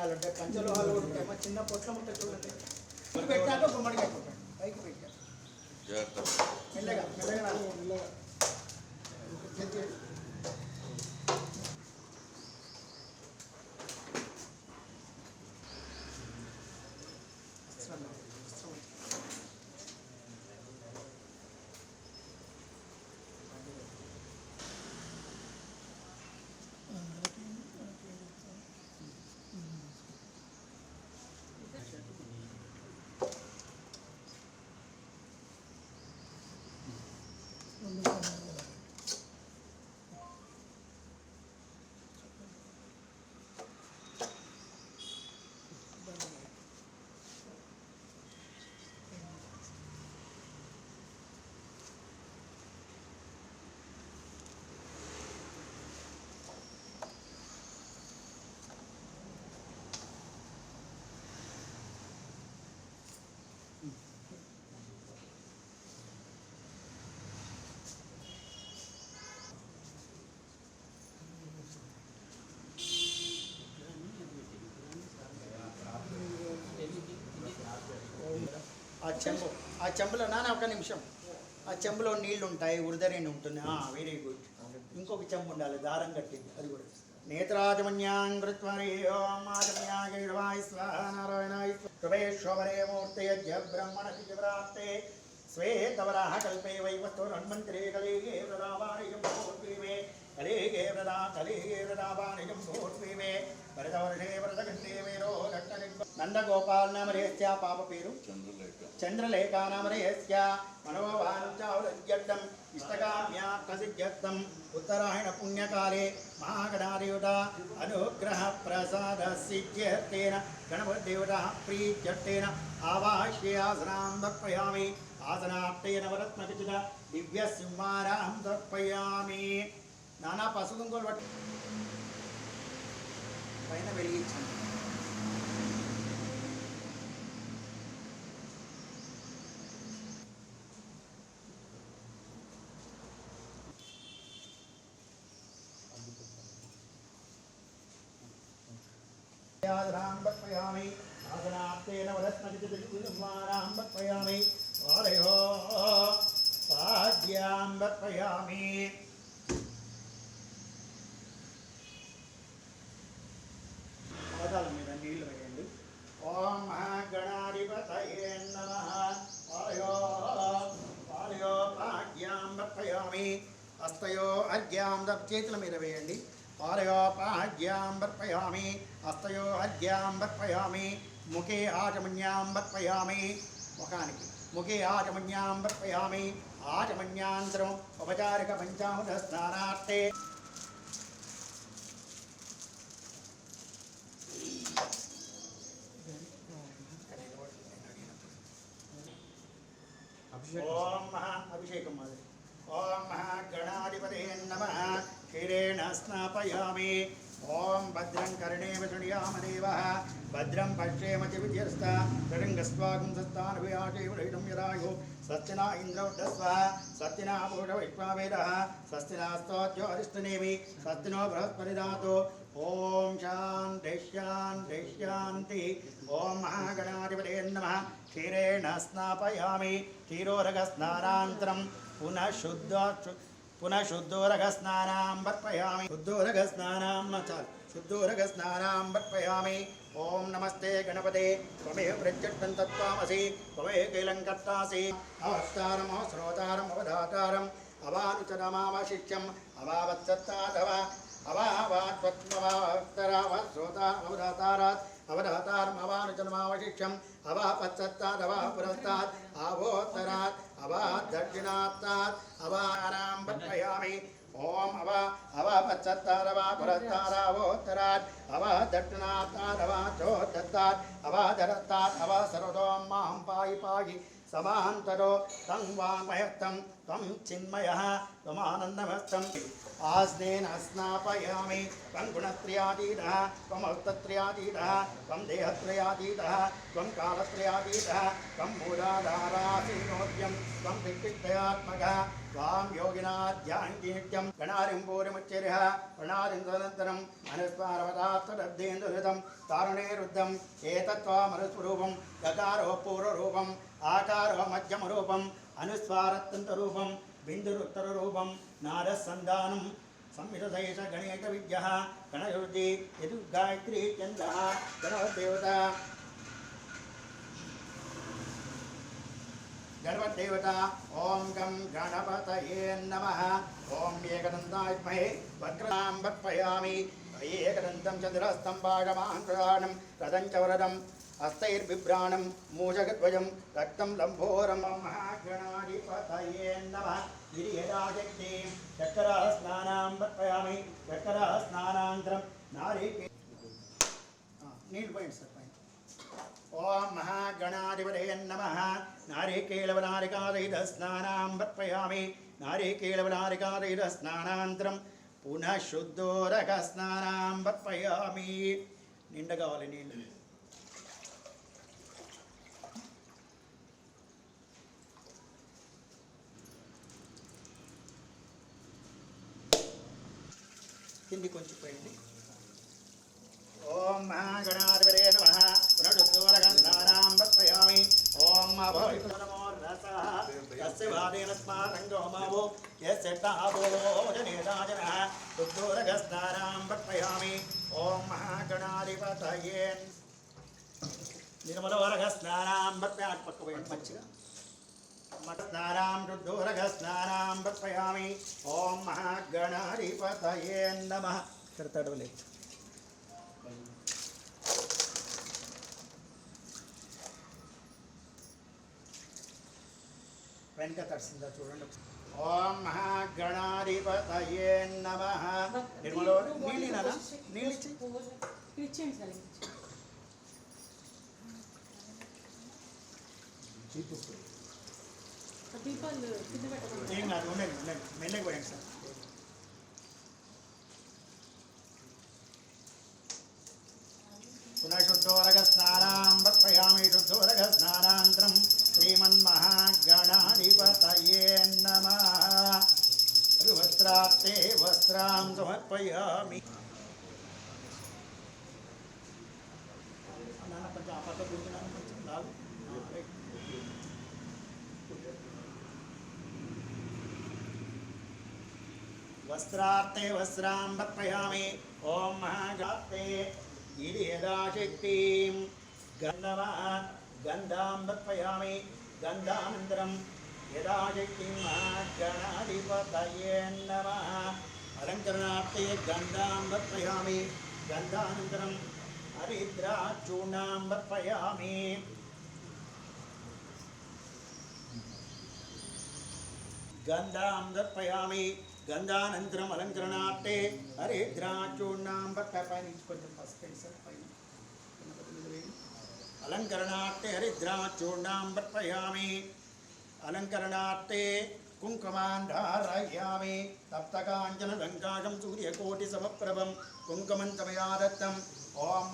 నాణ్యాలు ఉంటాయి, పంచలోహాలు కూడా ఉంటాయి. మా చిన్న పొట్లం ఉంటాయి చూడండి. ఇప్పుడు పెట్టాక గుమ్మడికాయ కొట్టండి, పైకి పెట్టాను మెల్లగా మెల్లగా మెల్లగా. ఆ చెంబులో నాన్న ఒక నిమిషం, ఆ చెంబులో నీళ్లు ఉంటాయి, ఉర్దరేణి ఉంటుంది. Very good. ఇంకొక చెంబు ఉండాలి, దారం కట్టింది, అది కూడా. నేత్రాజమన్యాం కృత్వానారాయణాయ కృపేశ్వరే మూర్తయ బ్రహ్మణ ప్రాప్తే శ్వేతవరాహ కల్పే వైవస్తోన్మంత్రే కలిగే ప్రదావాణిజం భూర్వీమే కలిగే ప్రదా కలిగే ప్రదావాణిజం భూర్వీమే భరతవర్షే భరతఖండే మేరో నందగోపాల్ నామరేస్య పాప పేరు చంద్రలేఖ నామరేస్య మనోవాంఛావృత్యర్థం ఇష్టకామ్యార్థసిద్ధ్యర్థం ఉత్తరాయణ పుణ్యకాలే మహాగణాదేవత అనుగ్రహ ప్రసాద సిద్ధ్యర్థేన గణపతిదేవత ప్రీత్యర్థేన ఆవాహ్య ఆసనాం దర్పయామి. ఆసనాప్తే నవరత్నఖచిత దివ్య సింహారాం దర్పయామి. నానా పసుగుంకోలు పట్టు పైన వెలిగించండి. आदरां बत्पयामि आसनाप्तेन वरत्नचितदिव्यसंहारां बत्पयामि वारयो पाद्यां बत्पयामि. पादाల మీద నీళ్లు వేయండి. ఓం మహాగణాధిపతయే నమః. వారయో వారయో పాద్యాం బత్పయామి. హస్తయో అర్ఘ్యాం చేతుల మీద వేయండి. पारयोपाह्यां वर्पयामि हस्तयो अर्घ्यां वर्पयामि मुखे आचमन्यां वर्पयामि मुखानिकि मुखे आचमन्यां वर्पयामि आचमन्यान्तरम् औपचारिक पंचामृत स्नानार्थे ओम महा अभिषेकं मादे. ओम महागणाधिपतये नमः. क्षीरेण स्नापयामि. ओम भद्रं कर्णेव शृणुयाम देवः भद्रं पश्येम च विजयस्ता षडङ्गस्वागं सस्तानभियाचैवलितं यदायुः स्वस्तिना इन्द्रवृद्धस्व स्वस्तिना पूर्णवैश्वावेदः स्वस्तिना स्तोज्योतिष्ठनेमि स्वस्तिनो बृहस्पतिदातो. ओम शान्ति शान्ति शान्ति. ओम महागणाधिपतये नमः. क्षीरेण स्नापयामि. क्षीरोरगस्नानान्तरं पुनः शुद्धोरगस्नानां वर्पयामि. शुद्धोरगस्नानां वर्पयामि. ओम नमस्ते गणपते त्वमेव प्रत्यक्षं तत्त्वामसि त्वमेव कैलं कर्तासि. अवस्तारम् श्रोतारम् अवधातारम् अवानुचरमावशिष्यम् अवावत्सत्तादव अवावात्वत्मवाक्तरावत् श्रोतारम् अवधातारात् अवधातारम् अवानुचरमावशिष्यम् अवापत्सत्तादव पुरस्तात् आवोत्तरात् अवादक्षिणात्तात् अवारां वर्पयामि. ओम अवापत्सत्तादवा पुरस्तारावोत्तरात् अवादक्षिणात्तादवा चोत्तरात् अवाधरत्तात् अवसरतों मां पाहि पाहि समान्तरो तं वाङ्मयत्तं त्वं चिन्मयः त्वमानन्दमस्तं. आस्नेन स्नापयामि. त्वं गुणत्रयातीतः त्वम् अर्थत्रयातीतः त्वं देहत्रयातीतः त्वं कालत्रयातीतः त्वं मूलाधारासीनोद्यं त्वं विक्रियात्मकः त्वां योगिनाध्यान्ति नित्यं गणारिं पूर्णमुच्चर्यः प्रणादिं तदनन्तरम् अनुस्मारवदात्तदब्धेन्दुहृतं तारुणेरुद्धम् एतत्त्वामनुस्वरूपं गकारो पूर्वरूपम् आकारो मध्यमरूपम् अनुस्वारत्तन्तरूपं बिन्दुरुत्तररूपं नादसन्धानं संहितशेष गणेशविद्यः गणयुर्ति यदु गायत्री चन्द्रः गणदेवता गणपतिदेवता ओं गं गणपतये नमः ओं एकदन्ताय विद्महे वक्रतां वर्पयामि एकदन्तं चन्द्रस्तं भागमान्त्राणं रदं च वरदं हस्तैर्बिभ्राणं मूषकध्वजं रक्तं लम्भोरं महागणाधिपतये नमः गिरियराजक्तिं चक्रस्नानां वर्पयामि चक्रस्नानान्तरं नारिके नील पॉइंट सर ओं महागणाधिपतये नमः नारिकेलवनारिकादयितस्नानां वर्पयामि नारिकेलवनारिकादयितस्नानान्तरं पुनः शुद्धोदकस्नानां वर्पयामि निंड कावाली नीళ్ళు కింది కొంచెం పోయండి ओम महागणाधिपतये नमः पुनरुद्धोरगन्धानां वर्पयामि ओम अभयनमो रसः यस्य वादेन स्मारङ्गो मावो यस्य तावो जनेदाजनः रुद्धोरगस्नानां वर्पयामि ओम महागणाधिपतये निर्मलोरगस्नानां वर्पयामि पक्कपोयंడి మంచిగా मठस्नानां रुद्धोरगस्नानां वर्पयामि ओम महागणाधिपतये नमः करतडवले వెనక తడిసిందా చూడండి ఓం మహాగణాధిపతయే నమః నిర్మలో నీళ్ళినానా నీళ్ళు ఇచ్చేయండి సార్ ఏం కాదు ఉండండి ఉండండి మెల్లకి పోయండి సార్ पुनः शुद्धोरगस्नानां वर्पयामि शुद्धोरगस्नानान्तरं श्रीमन्महागणाधिपतये नमः वस्त्राप्ते वस्त्रां समर्पयामि वस्त्राप्ते वस्त्रां वर्पयामि ओं महागाप्ते गिरियदाशक्तिं गन्धवः गन्धां वर्पयामि गन्धानन्तरं यदाशक्तिं महागणाधिपतये नमः अलङ्करणार्थे गन्धां वर्पयामि गन्धानन्तरं हरिद्राचूर्णां वर्पयामि गन्धां वर्पयामि गंधानंतरम अलंकरणार्थे हरिद्राचूर्णां वर्पयामि अलंकरणार्थे हरिद्राचूर्णां वर्पयामि अलंकरणार्थे कुंकुमान् धारयामि तप्तकाञ्चनसङ्काशं सूर्यकोटिसमप्रभं कुंकुमं तमया दत्तम् ओं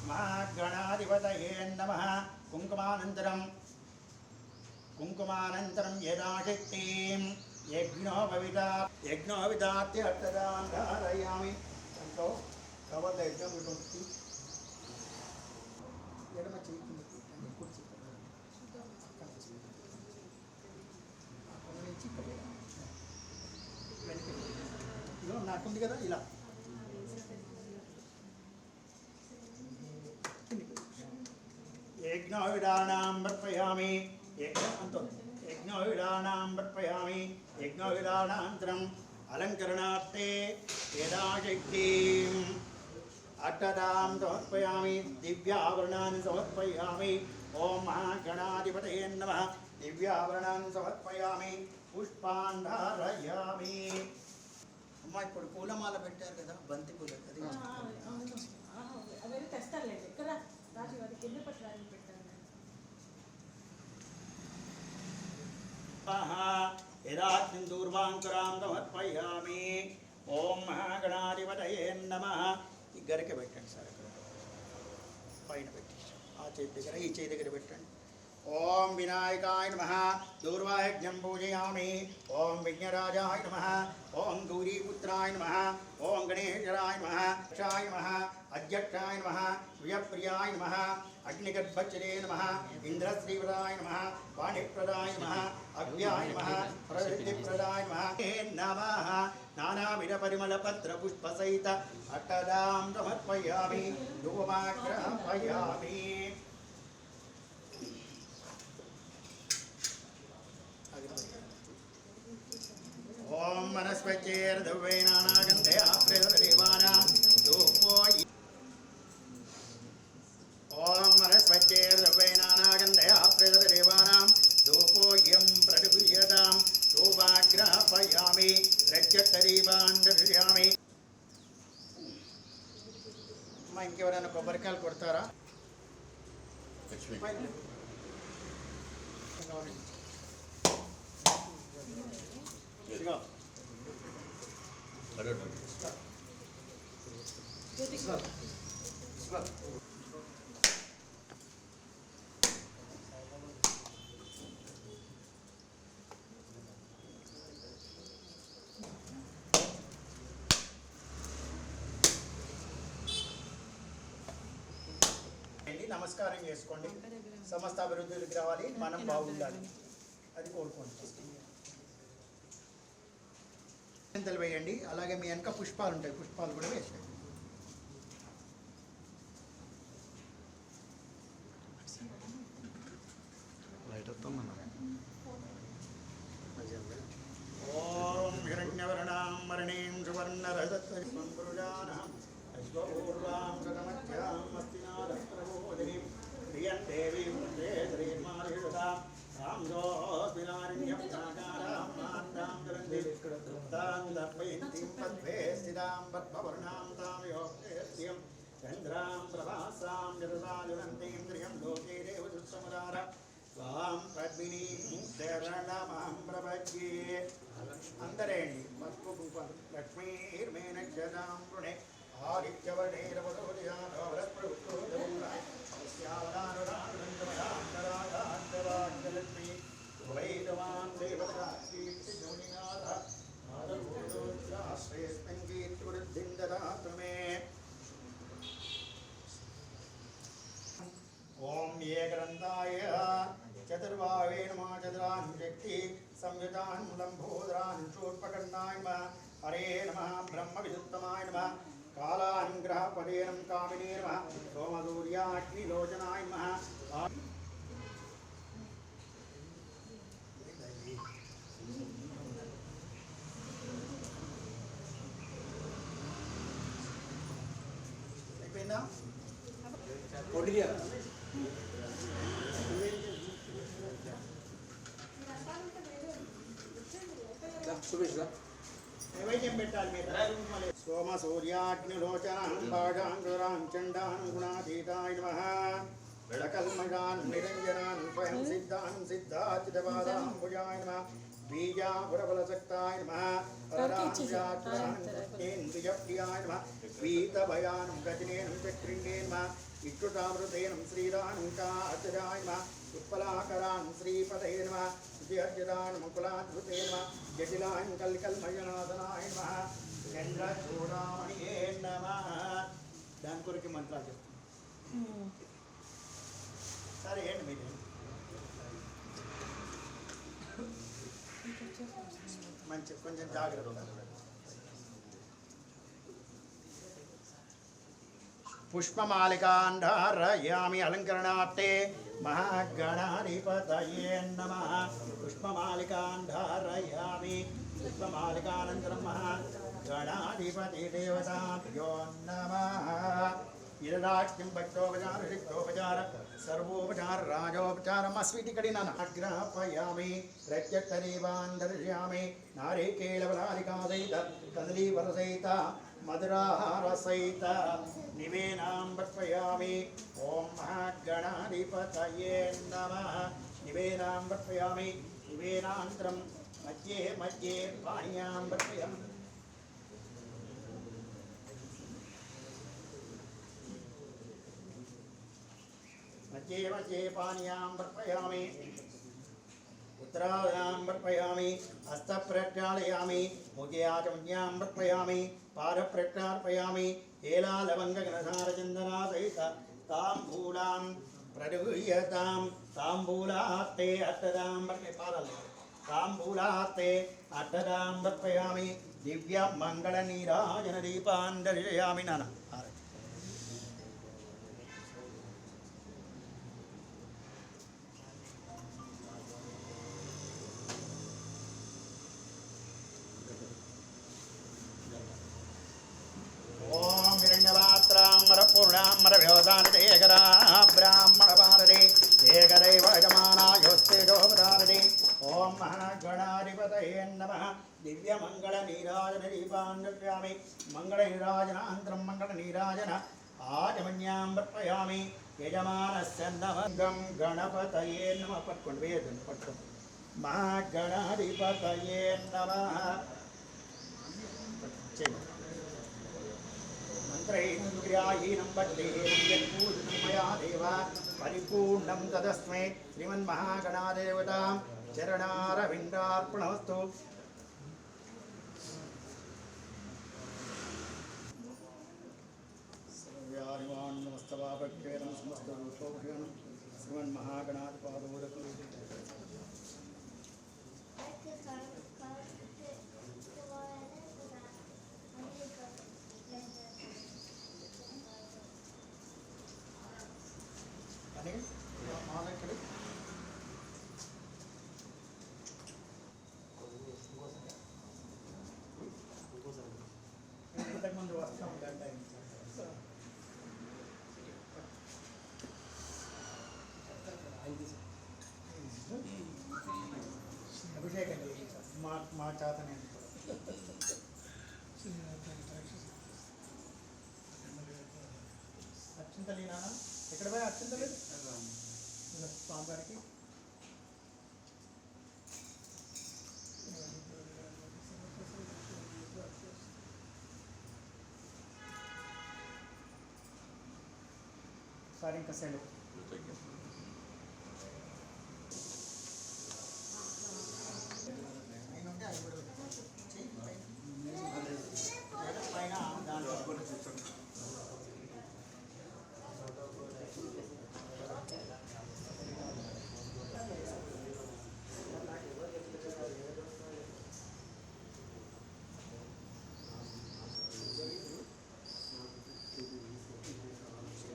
महागणाधिपतये नमः कुंकुमानन्तरं कुंकुमानन्तरं यदाशक्तिं यज्ञोपविदात्य अर्थदां धारयामि संतो कवल यज्ञं विभक्ति ఎడమ చేయి కుర్చీ ఇలా నాకుంది కదా ఇలా यज्ञोविदानां वर्पयामि यज्ञोविदानां वर्पयामि यज्ञोविदानान्तरम् अलङ्करणार्थे यदाशक्तिम् अट्टदां समर्पयामि दिव्याभरणानि समर्पयामि ओं महागणाधिपतये नमः दिव्याभरणानि समर्पयामि पुष्पान् धारयामि అమ్మా ఇప్పుడు పూలమాల పెట్టారు కదా బంతి పూల అది అదే తెస్తారులేండి ఇక్కడ రాజు అది కింద పట్టాలని పెట్టాను यदाग्निं दूर्वाङ्कुरां समर्पयामि ओं महागणाधिपतये नमः ఈ గరిక పెట్టండి సార్ అక్కడ పైన పెట్టి ఆ చేతి దగ్గర ఈ చేతి దగ్గర పెట్టండి ओम विनायकाय नमः दूर्वायज्ञं पूजयामि ओम विघ्नराजाय नमः ओम गौरीपुत्राय नमः ओम गणेशराय नमः क्षाय नमः अध्यक्षाय नमः प्रियप्रियाय नमः अग्निगर्भचरे नमः इंद्रश्रीवराय नमः वाणिप्रदाय नमः अभ्याय नमः प्रवृत्तिप्रदाय नमः नानाविधपरिमलपत्रपुष्पसहित अष्टदां समर्पयामि धूपमाग्रहपयामि। ओम वनस्पतिर्द्रव्येनानागन्धे आप्रेतदेवानां धूपो ओम वनस्पतिर्द्रव्येनानागन्धे आप्रेतदेवानां धूपोऽयं प्रतिगृह्यतां धूपाग्रहपयामि रज्जतरीवान् दर्शयामि। మా ఇంకెవరైనా కొబ్బరికాయలు కొడతారా? నమస్కారం చేసుకోండి. సమస్త అభివృద్ధికి రావాలి, మనం బాగుండాలి, అది కోరుకోండి. చింతలు వేయండి. అలాగే మీ వెనక పుష్పాలు ఉంటాయి, పుష్పాలు కూడా వేసేయండి. ఓం హిరణ్యవర్ణాం వర్ణీం సువర్ణరజత్వజానాం అశ్వపూర్వాం గతమధ్యాం మస్తినాదప్రబోధినీం ప్రియం దేవీం వందే శ్రీమారిషుదాం రాందోస్మినారణ్యం ప్రాకారాం మాతాం దురంది తృప్తాం దర్పయంతిం పద్మే స్థితాం పద్మవర్ణాం తాం యోగేస్యం చంద్రాం ప్రభాసాం జరసాజునంతీం త్రియం లోకే దేవదుస్సమదార స్వాం పద్మినీం శరణమహం ప్రపద్యే. అందరేండి పసుపు కుంకుమ. లక్ష్మీర్మేనక్షదాం వృణే ఆదిత్యవర్ణేరవదోదయాలక్ష్మీ వైదవాన్ దేవతా కీర్తిజోనినాథ ఆదర్శేస్మిన్ కీర్తివృద్ధిం దదాతు మే. ఓం ఏకదంతాయ చతుర్బాహవే నమః చతురాన్ శక్తి సంయుతాన్ లంబోదరాన్ శూర్పకర్ణాయ నమః హరే నమః బ్రహ్మ విదుత్తమాయ నమః కాలానుగ్రహపదేనం కామినే నమః సోమసూర్యాగ్నిలోచనాయ నమః. అయిపోయిందా? నైవేద్యం పెట్టాలి మీరు. సోమ సూర్యాగ్నిలోచనం భాగాంగురాం చండాన్ గుణాతీతాయ నమః విడకల్మషాన్ నిరంజనాన్ స్వయం సిద్ధాన్ సిద్ధాచితపాదాంబుజాయ నమః బీజాపురబలశక్తాయ నమః పరరాంజాత్రేంద్రియప్రియాయ నమః వీతభయానం గజనేనం చక్రిండే నమః ఇక్షుతామృతేనం శ్రీరానం కాచరాయ నమః ఉత్పలాకరాన్ శ్రీపదే నమః ముకులాద్భుతే నమః జటిలాం కల్కల్మయనాథనాయ నమః చంద్రచూడామణియే నమః. దాని కొరకు మంత్రాలు చెప్తాను. సరే ఏంటి మీరు మంచి కొంచెం జాగ్రత్త. పుష్పమాలికాంధారయామి అలంకరణార్థే మహాగణాధిపతయే నమః. పుష్పమాలికాంధారయామి పుష్పమాలికానంతరం మహాగణాధిపతి దేవతాభ్యో నమః. ఇరదాక్ష్యం భక్తోపచార శక్తోపచార సర్వోపచార రాజోపచారం అస్మిటి కడిన ఆగ్రహపయామి ప్రత్యక్షరీవాన్ దర్శయామి నారికేళవలాలికా సహిత కదలీవర సహిత మధురాహార సహిత నివేనాం పట్పయామి. ఓం మహాగణాధిపతయే నమః. నివేనాం పట్పయామి. నివేనాంతరం మధ్యే మధ్యే పాణ్యాం పట్పయామి. మధ్య मध्ये पानीयां वर्पयामि उत्तरायां वर्पयामि हस्तप्रक्षालयामि मुखे आचमन्यां वर्पयामि पादप्रक्षालयामि एलालवङ्गगणधारचन्दना सहित ताम्बूलां प्रगृह्यतां ताम्बूलास्ते अष्टदां पादाले ताम्बूलास्ते अष्टदां वर्पयामि दिव्यमङ्गलनीराजनदीपान् दर्शयामि नाना ओम हिरण्यपात्रामरपूर्णामरव्योदानदेकरा ब्राह्मणभारते एकदैव यजमानायोस्तेजोपधारते ओम महागणाधिपतये नमः दिव्यमङ्गलनीराजनदीपान् दर्शयामि मङ्गलनीराजनान्तरं मङ्गलनीराजन आचमन्यां वर्पयामि यजमानस्य नमः गणपतये नमः पट्कोंडु वेदनु पट्कोंडु महागणाधिपतये नमः मंत्रैन्द्रियाहीनं भक्तेर्यत्पूजितं मया देव परिपूर्णं तदस्मै श्रीमन्महागणादेवतां चरणारविन्दार्पणमस्तु। सर्व्यानिवान्नमस्तवापक्षेणं समस्तदोषोक्षेणं श्रीमन्महागणाधिपादोदकं ఇంతకుముందు వస్తూ ఉంటాయి అభిషేకం చేయి మా చేతనే అర్చింతలేనా ఎక్కడ పోయి అర్చింతలేదు స్వామివారికి సార్ ఇంకా సెలవు